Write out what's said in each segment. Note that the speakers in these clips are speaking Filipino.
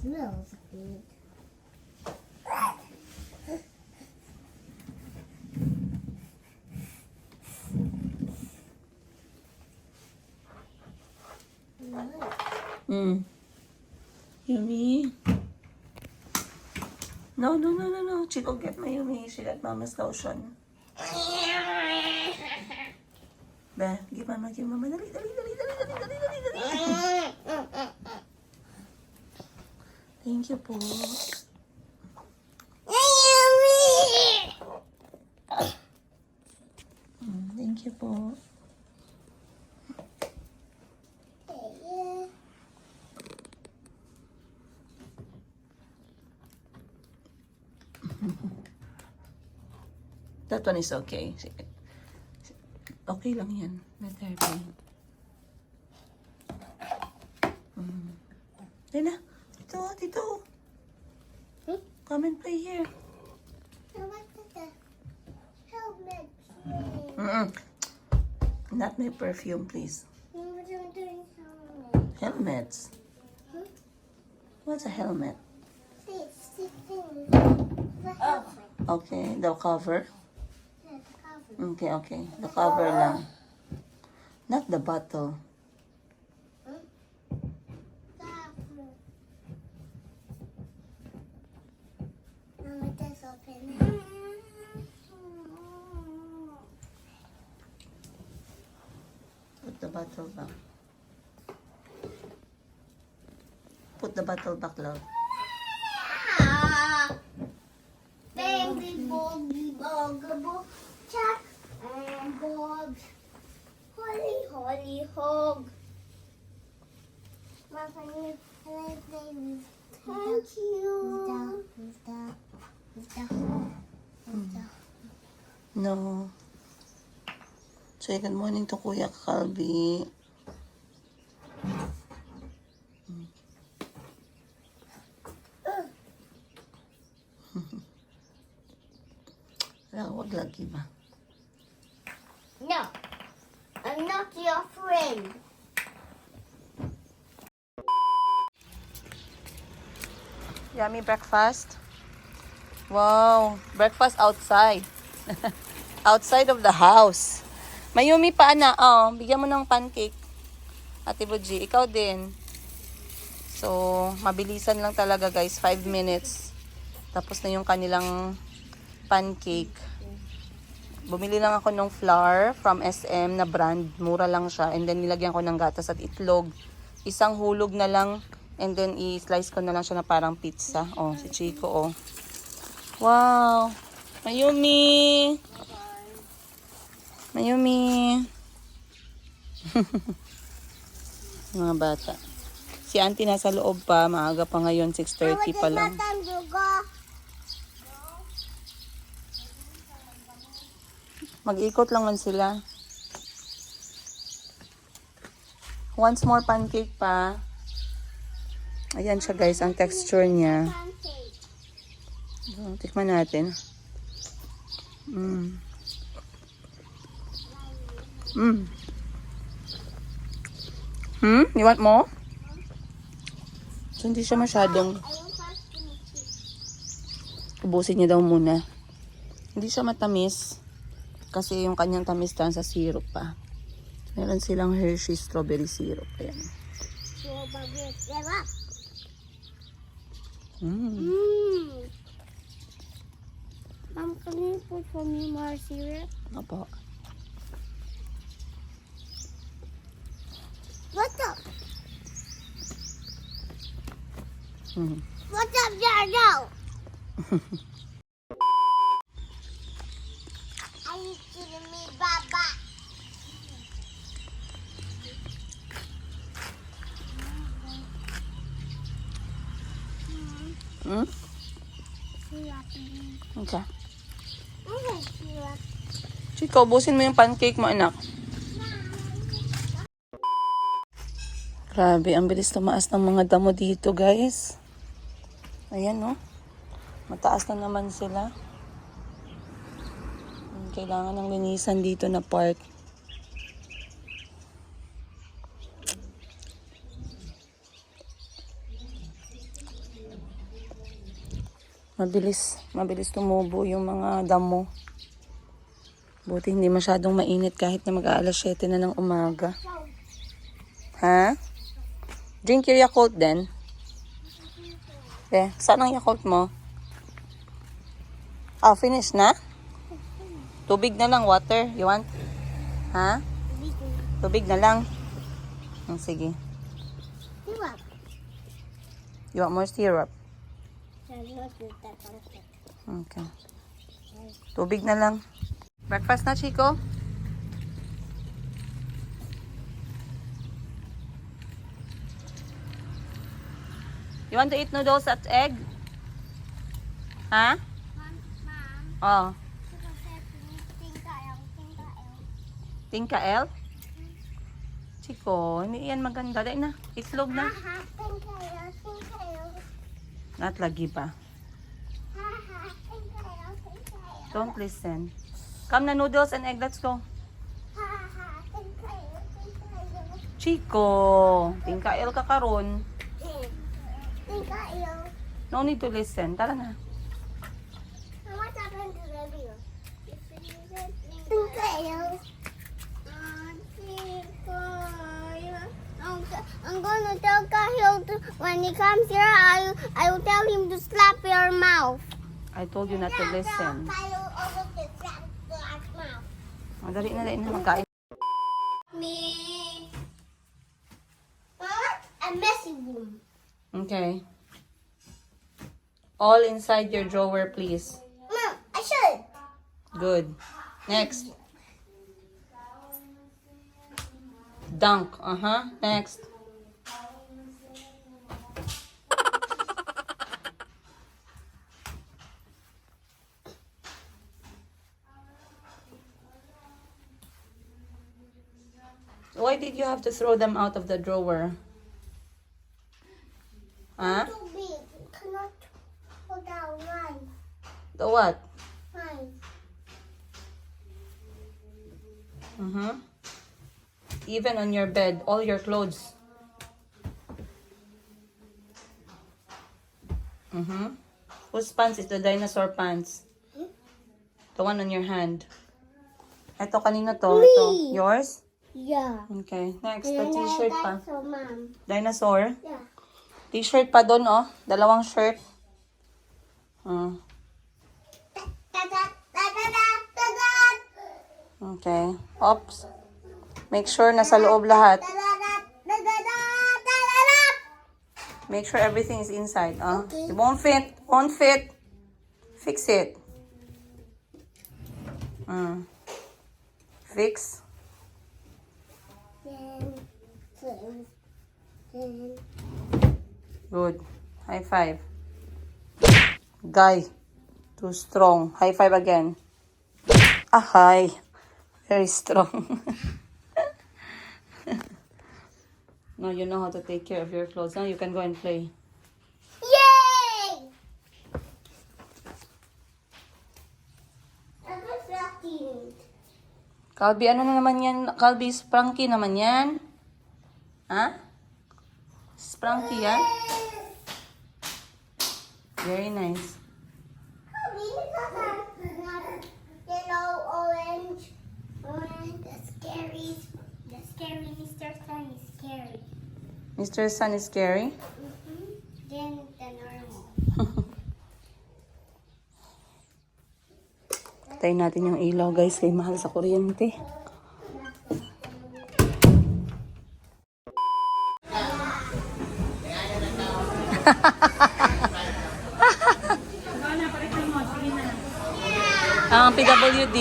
smells good. Yummy. No. Chico, get my Yummy. She got Mama's lotion. Be, give Mama. Dali. Thank you po. Thank you po. That one is okay. Okay lang yan. Let her be. Lena, dito. Come and play here. Not my perfume, please. Helmets. What's a helmet? Okay, the cover. Okay. The cover lang. Not the bottle. Put the bottle back. Put the bottle back, love. Baby boggy bogable chuck and dogs. Holly hog. Mom, can I play with? Thank you. With the No. Say good morning to Kuya Calvi. Wag lagi ba? No, I'm not your friend. Yummy breakfast. Wow, breakfast outside. Outside of the house. Mayumi pa na. Oh, bigyan mo ng pancake. Ate Buji, ikaw din. So, mabilisan lang talaga guys, 5 minutes. Tapos na yung kanilang pancake. Bumili lang ako ng flour from SM na brand. Mura lang siya. And then nilagyan ko ng gatas at itlog. Isang hulog na lang. And then i-slice ko na lang siya na parang pizza. Oh, si Chico, oh. Wow! Mayumi! Mayumi! Mga bata. Si auntie nasa loob pa. Maaga pa ngayon. 6:30 pa lang. Mag-ikot lang man sila. Once more pancake pa. Ayan siya guys, ang texture niya. So, tikman natin. You want more? So, hindi siya masyadong... Ubusin niya daw muna. Hindi siya matamis. Kasi yung kanyang tamis lang sa syrup pa. Meron silang Hershey strawberry syrup. Ayan. Mom, can you put for me more syrup? Opo. What's up? What's up, Jojo? Are you kidding me, Baba? Okay. Chico, ubusin mo yung pancake mo, anak. Grabe, ang bilis tumaas ng mga damo dito, guys. Ayan, no? Mataas na naman sila. Kailangan ng linisan dito na part. Mabilis tumubo yung mga damo. Buti hindi masyadong mainit kahit na mag-aalas 7 na ng umaga. Ha? Drink your Yakult then. Eh, saan ang Yakult mo? Oh, finish na? Tubig na lang, water. You want? Ha? Tubig na lang. Sige. Syrup. You want more syrup? Syrup. Okay. Tubig na lang. Breakfast na, Chico? You want to eat noodles at egg? Ha? Mom, Oh. tingkael. Tingkael? Chico, hindi yan maganda. Dahil na, itlog na. Tingkael. Not lagi pa. Tingkael. Don't listen. Come na noodles and egg. Let's go. Chico, tingkael ka karon. Tingkael. No need to listen. Tara na. What happened to the video? Tingkael. I'm gonna tell Cahill when he comes here, I will tell him to slap your mouth. I told you not to listen. Cahill also to slap your mouth. Oh, dali na magkain. Me. Mama, a messy room. Okay. All inside your drawer, please. Mom, I should. Good. Next. Dunk. Next. Why did you have to throw them out of the drawer? Huh? Too big. Cannot hold down mine. The what? Mine. Even on your bed, all your clothes. Whose pants is the dinosaur pants? The one on your hand. Ito, kanino to? Me. Ito. Yours? Yeah. Okay. Next, the t-shirt pa. So, Mom. Dinosaur? Yeah. T-shirt pa doon, oh. Dalawang shirt. Okay. Oops. Make sure nasa loob lahat. Make sure everything is inside. Okay. It won't fit. Won't fit. Fix it. Fix. Good. High five. Guy. Too strong. High five again. Hi. Very strong. Now you know how to take care of your clothes. Now you can go and play. Yay! I'm reflecting. Calby, ano na naman yan? Calby, Spranky naman yan. Ha? Spranky yan? Very nice. Yellow, orange, the scary Mr. Sun is scary. Mr. Sun is scary. Then the normal. Patayin natin yung ilaw, guys. Kay mahal sa kuryente. Ang PWD.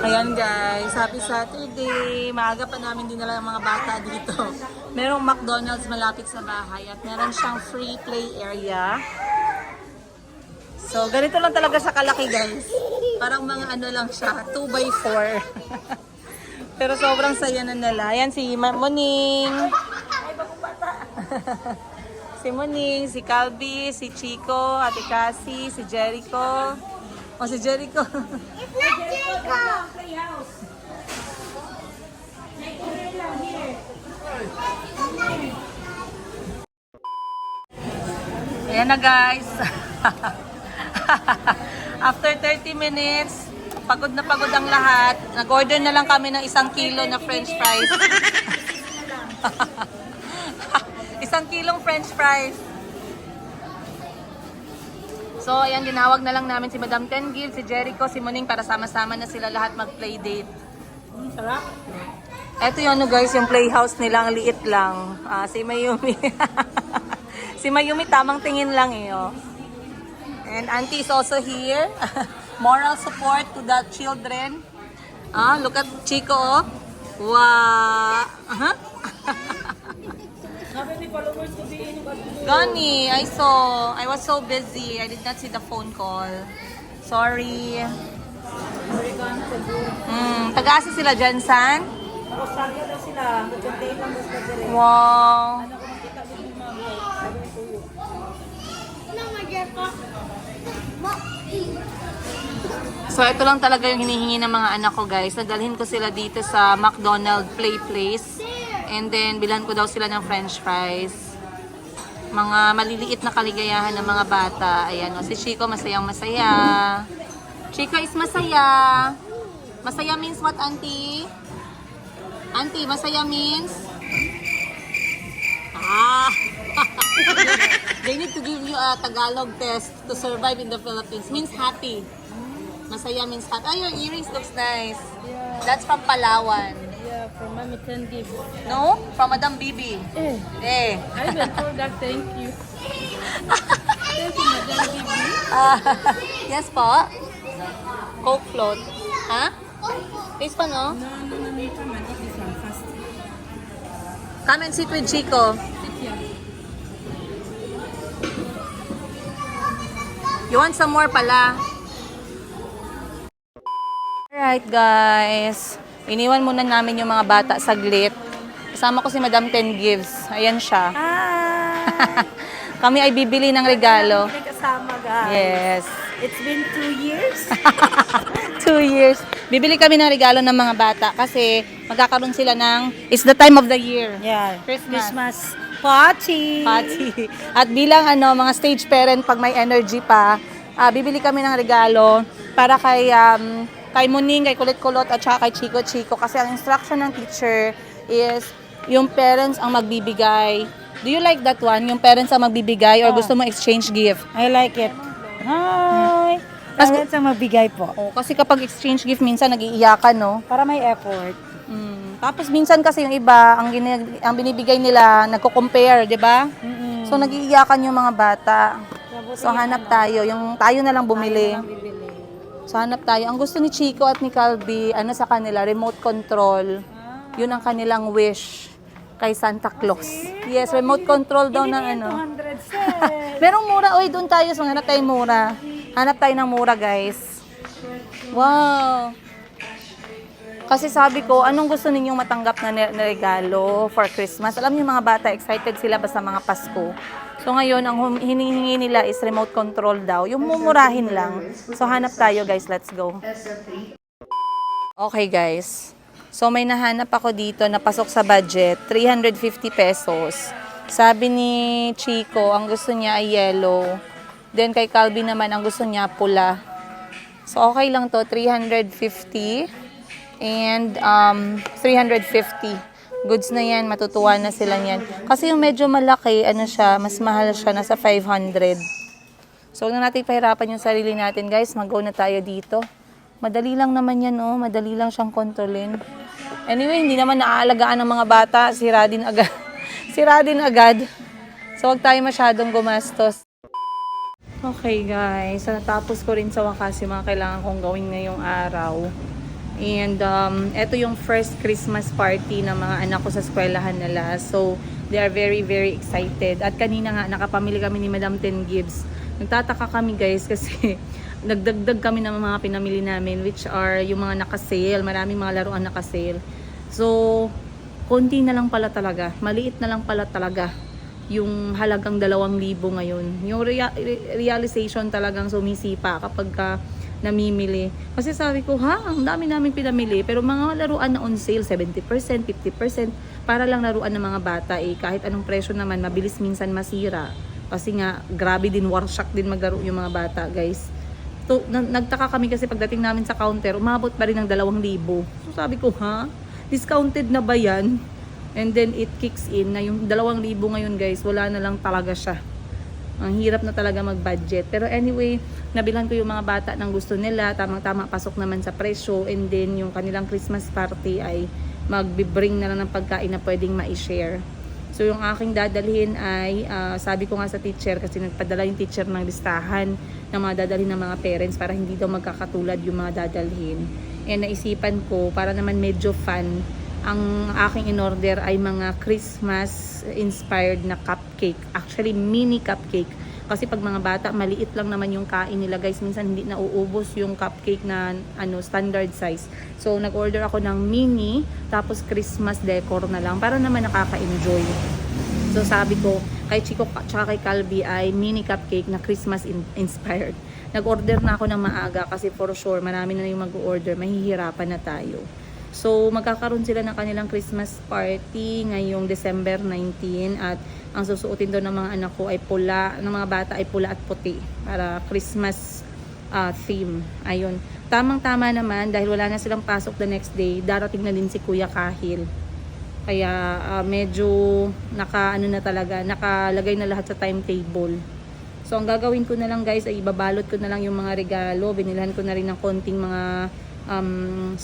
Ayan guys, happy Saturday. Maaga pa namin dinala ang mga bata dito. Merong McDonald's malapit sa bahay at meron siyang free play area. So, ganito lang talaga sa kalaki guys. Parang mga ano lang siya, 2x4. Pero sobrang saya na nila. Ayan si Moning. Si Moning, si Calby, si Chico, Ate Cassie, si Jericho. O si Jericho. It's not Jericho. Ayan na guys. After 30 minutes, pagod na pagod ang lahat. Nag-order na lang kami ng 1 kilo na french fries. 1 kilong french fries. So, ayan, dinawag na lang namin si Madam Ten Gibbs, si Jericho, si Muning para sama-sama na sila lahat mag-play date. Sarap. Ito yung ano guys, yung playhouse nila, ang liit lang. Si Mayumi. Si Mayumi, tamang tingin lang eh. Oh. And Auntie is also here. Moral support to the children. Look at Chico. Oh. Wow. Gani, I saw. I was so busy. I did not see the phone call. Sorry. Taga-asa sila dyan, San? Rosario daw sila. Magkantain lang basta dire. Wow. Ano kung makita din yung mga boy. Sabi ni Tuyo. So, ito lang talaga yung hinihingi ng mga anak ko, guys. Nadalhin ko sila dito sa McDonald's Play Place. And then, bilan ko daw sila ng french fries. Mga maliliit na kaligayahan ng mga bata. Ayan, o. Si Chico, masayang masaya. Chico is masaya. Masaya means what, Auntie? Auntie, masaya means? They need to give you a Tagalog test to survive in the Philippines. Means happy. Masaya means happy. Your earrings looks nice. Yeah. That's from Palawan. Yeah, from Mami Ten Gibbs. No? From Madam Bibi. Eh. I will for that. Thank you. Thank you, Madam Bibi. Yes po. Coke float. Ha? Taste pa, no? No. Come on, eat this one fast. Come and sit with Chico. Sit here. You want some more pala? Alright guys. Iniwan muna namin yung mga bata saglit. Kasama ko si Madam Ten Gibbs. Ayan siya. Hi! Kami ay bibili ng regalo. May kasama, guys. Yes. It's been 2 years. 2 years. Bibili kami ng regalo ng mga bata kasi magkakaroon sila ng, it's the time of the year. Yeah. Christmas. Party. Party. At bilang mga stage parent, pag may energy pa, bibili kami ng regalo para kay Muning, kay Kulot-Kulot, at saka kay Chico-Chico. Kasi ang instruction ng teacher is yung parents ang magbibigay. Do you like that one? Yung parents ang magbibigay or gusto mo exchange gift? I like it. Hi! Parents ang magbigay po. Oh, kasi kapag exchange gift, minsan nag-iiyakan, no? Para may effort. Tapos minsan kasi yung iba, ang binibigay nila, nagko-compare, di ba? So nag-iiyakan yung mga bata. So hanap tayo, yung tayo na lang bumili. So hanap tayo. Ang gusto ni Chico at ni Calby, sa kanila, remote control. Yun ang kanilang wish kay Santa Claus. Yes, remote control daw ng 200 cents. Merong mura. Oy, doon tayo. So hanap tayo mura. Hanap tayo ng mura, guys. Wow. Kasi sabi ko, anong gusto ninyong matanggap na regalo for Christmas? Alam niyo mga bata, excited sila basta mga Pasko. So ngayon, ang hinihingi nila is remote control daw. Yung mumurahin lang. So hanap tayo guys, let's go. Okay guys. So may nahanap ako dito na pasok sa budget, 350 pesos. Sabi ni Chico, ang gusto niya ay yellow. Then kay Calby naman, ang gusto niya pula. So okay lang to, 350 and 350. Goods na yan, matutuwa na sila niyan. Kasi yung medyo malaki, mas mahal siya, nasa 500. So, huwag na natin pahirapan yung sarili natin, guys. Mag-go na tayo dito. Madali lang naman yan, oh. Madali lang siyang kontrolin. Anyway, hindi naman naaalagaan ng mga bata. Sira din agad. Sira din agad. So, huwag tayo masyadong gumastos. Okay, guys. So, natapos ko rin sa wakas yung mga kailangan kong gawin ngayong araw. And ito yung first Christmas party ng mga anak ko sa eskwelahan nila. So, they are very, very excited. At kanina nga, nakapamili kami ni Madam Ten Gibbs. Nagtataka kami guys kasi nagdagdag kami ng mga pinamili namin which are yung mga naka-sale. Maraming mga laruan naka-sale. So, konti na lang pala talaga. Maliit na lang pala talaga yung halagang 2,000 ngayon. Yung realization talagang sumisipa kapag namimili. Kasi sabi ko, ang dami namin pinamili. Pero mga laruan na on sale, 70%, 50%, para lang laruan ng mga bata eh. Kahit anong presyo naman, mabilis minsan masira. Kasi nga, grabe din, warshock din maglaro yung mga bata, guys. So, nagtaka kami kasi pagdating namin sa counter, umabot pa rin ng 2,000. So sabi ko, discounted na ba yan? And then it kicks in na yung 2,000 ngayon, guys, wala na lang talaga siya. Ang hirap na talaga mag-budget. Pero anyway, nabilhan ko yung mga bata ng gusto nila. Tamang-tama, pasok naman sa presyo. And then yung kanilang Christmas party ay mag-bring na lang ng pagkain na pwedeng ma-share. So yung aking dadalhin ay, sabi ko nga sa teacher, kasi nagpadala yung teacher ng listahan ng mga dadalhin ng mga parents para hindi daw magkakatulad yung mga dadalhin. And naisipan ko, para naman medyo fun, ang aking in-order ay mga Christmas-inspired na cupcake. Actually, mini cupcake. Kasi pag mga bata, maliit lang naman yung kain nila, guys. Minsan hindi nauubos yung cupcake na standard size. So, nag-order ako ng mini, tapos Christmas decor na lang, para naman nakaka-enjoy. So, sabi ko, kay Chico at kay Calvi ay mini cupcake na Christmas-inspired. Nag-order na ako ng maaga kasi for sure, marami na yung mag-order. Mahihirapan na tayo. So, magkakaroon sila ng kanilang Christmas party ngayong December 19 at ang susuotin daw ng mga anak ko ay pula, ng mga bata ay pula at puti para Christmas theme. Ayun. Tamang-tama naman dahil wala na silang pasok the next day, darating na din si Kuya Kahil. Kaya medyo nakalagay na lahat sa timetable. So, ang gagawin ko na lang, guys, ay ibabalot ko na lang yung mga regalo. Binilhan ko na rin ng konting mga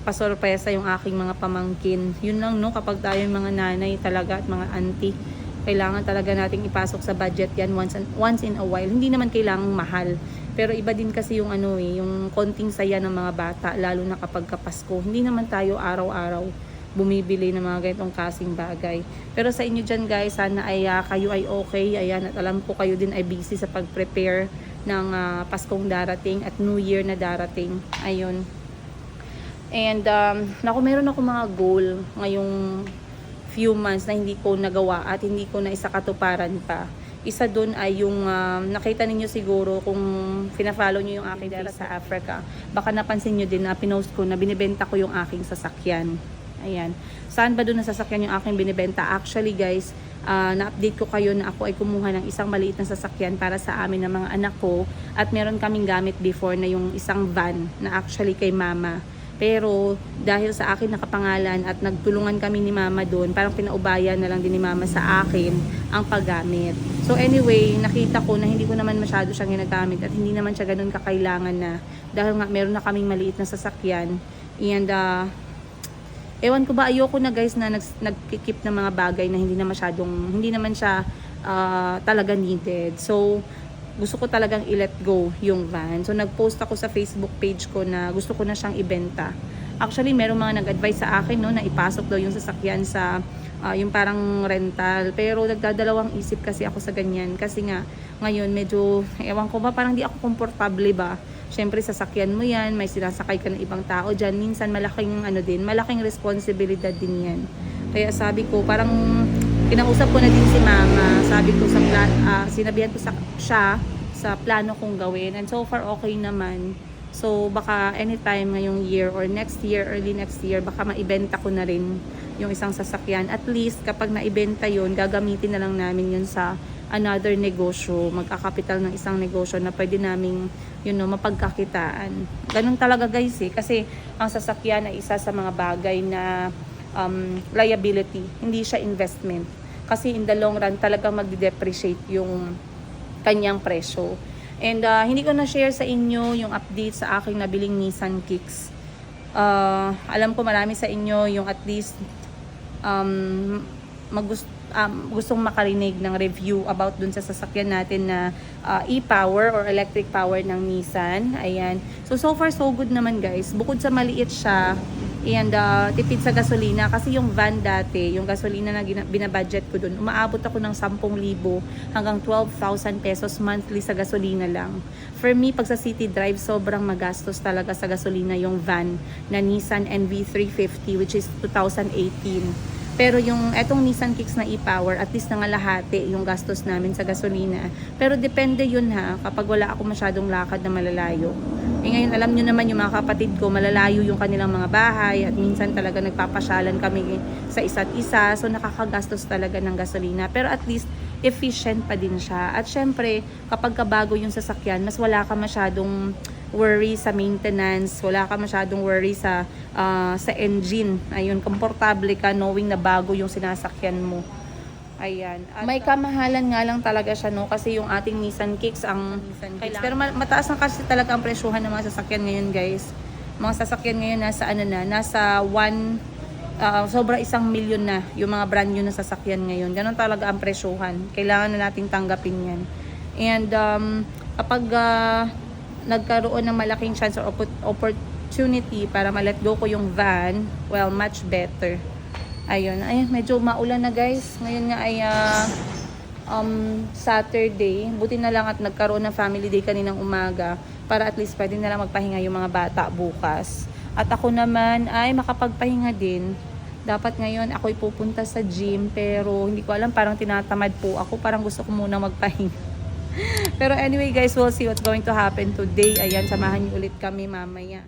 pasorpresa yung aking mga pamangkin. Yun lang, no, kapag tayo yung mga nanay talaga at mga auntie, kailangan talaga nating ipasok sa budget yan once in a while. Hindi naman kailangang mahal, pero iba din kasi yung yung konting saya ng mga bata, lalo na kapag Pasko. Hindi naman tayo araw-araw bumibili ng mga ganitong kasing bagay. Pero sa inyo dyan, guys, sana ay kayo ay okay. Ayan, at alam ko kayo din ay busy sa pag-prepare ng Paskong darating at New Year na darating. Ayun. And meron ako mga goal ngayong few months na hindi ko nagawa at hindi ko na isakatuparan pa. Isa dun ay yung nakita ninyo siguro kung fina-follow nyo yung aking dala sa Africa. Baka napansin nyo din na pinost ko na binibenta ko yung aking sasakyan. Ayan. Saan ba dun na sasakyan yung aking binibenta? Actually, guys, na-update ko kayo na ako ay kumuha ng isang maliit na sasakyan para sa amin ng mga anak ko. At meron kaming gamit before na yung isang van na actually kay mama. Pero dahil sa akin nakapangalan at nagtulungan kami ni mama doon, parang pinaubayan na lang din ni mama sa akin ang paggamit. So anyway, nakita ko na hindi ko naman masyado siyang ginagamit at hindi naman siya ganun kakailangan na, dahil nga meron na kaming maliit na sasakyan. And ewan ko ba, ayoko na, guys, na nagkikip ng mga bagay na hindi naman siya talaga needed. So gusto ko talagang i-let go yung van. So, nag-post ako sa Facebook page ko na gusto ko na siyang ibenta. Actually, merong mga nag-advise sa akin, no, na ipasok daw yung sasakyan sa yung parang rental. Pero nagdadalawang isip kasi ako sa ganyan. Kasi nga, ngayon, medyo, ewan ko ba, parang di ako komportable ba. Siyempre, sasakyan mo yan, may sinasakay ka ng ibang tao dyan. Minsan, malaking responsibilidad din yan. Kaya sabi ko, parang kinausap ko na din si mama. Sabi ko sinabihan ko siya sa plano kong gawin. And so far, okay naman. So, baka anytime ngayong year or next year, early next year, baka maibenta ko na rin yung isang sasakyan. At least, kapag naibenta yun, gagamitin na lang namin yun sa another negosyo. Magkakapital ng isang negosyo na pwede naming, mapagkakitaan. Ganun talaga, guys, eh. Kasi ang sasakyan ay isa sa mga bagay na liability, hindi siya investment. Kasi in the long run, talagang magde-depreciate yung kanyang presyo. And hindi ko na-share sa inyo yung update sa aking nabiling Nissan Kicks. Alam ko marami sa inyo yung at least gustong makarinig ng review about dun sa sasakyan natin na e-power or electric power ng Nissan. Ayan. So far so good naman, guys. Bukod sa maliit siya, and tipid sa gasolina, kasi yung van dati, yung gasolina na binabudget ko dun, umaabot ako ng 10,000 hanggang 12,000 pesos monthly sa gasolina lang. For me, pag sa city drive, sobrang magastos talaga sa gasolina yung van na Nissan NV350, which is 2018. Pero yung etong Nissan Kicks na e-Power, at least nangalahati yung gastos namin sa gasolina. Pero depende yun ha, kapag wala ako masyadong lakad na malalayo. Eh ngayon, alam nyo naman yung mga kapatid ko, malalayo yung kanilang mga bahay at minsan talaga nagpapasyalan kami sa isa't isa. So nakakagastos talaga ng gasolina. Pero at least, efficient pa din siya. At syempre, kapag kabago yung sasakyan, mas wala ka masyadong worry sa maintenance, wala ka masyadong worry sa engine. Ayun, komportable ka knowing na bago yung sinasakyan mo. Ayan. At, may kamahalan nga lang talaga siya, no, kasi yung ating Nissan Kicks ang Kicks. Pero mataas na kasi talaga ang presyuhan ng mga sasakyan ngayon, guys. Mga sasakyan ngayon nasa sobra 1 milyon na yung mga brand new na sasakyan ngayon. Ganon talaga ang presyuhan. Kailangan na nating tanggapin yan. And kapag nagkaroon ng malaking chance or opportunity para ma-let go ko yung van, well, much better. Ayun, medyo maulan na guys. Ngayon nga ay Saturday. Buti na lang at nagkaroon ng family day kaninang umaga para at least pwede na lang magpahinga yung mga bata bukas. At ako naman ay makapagpahinga din. Dapat ngayon ako'y pupunta sa gym pero hindi ko alam, parang tinatamad po ako. Parang gusto ko muna magpahinga. Pero anyway guys, we'll see what's going to happen today. Ayan, samahan niyo ulit kami mamaya.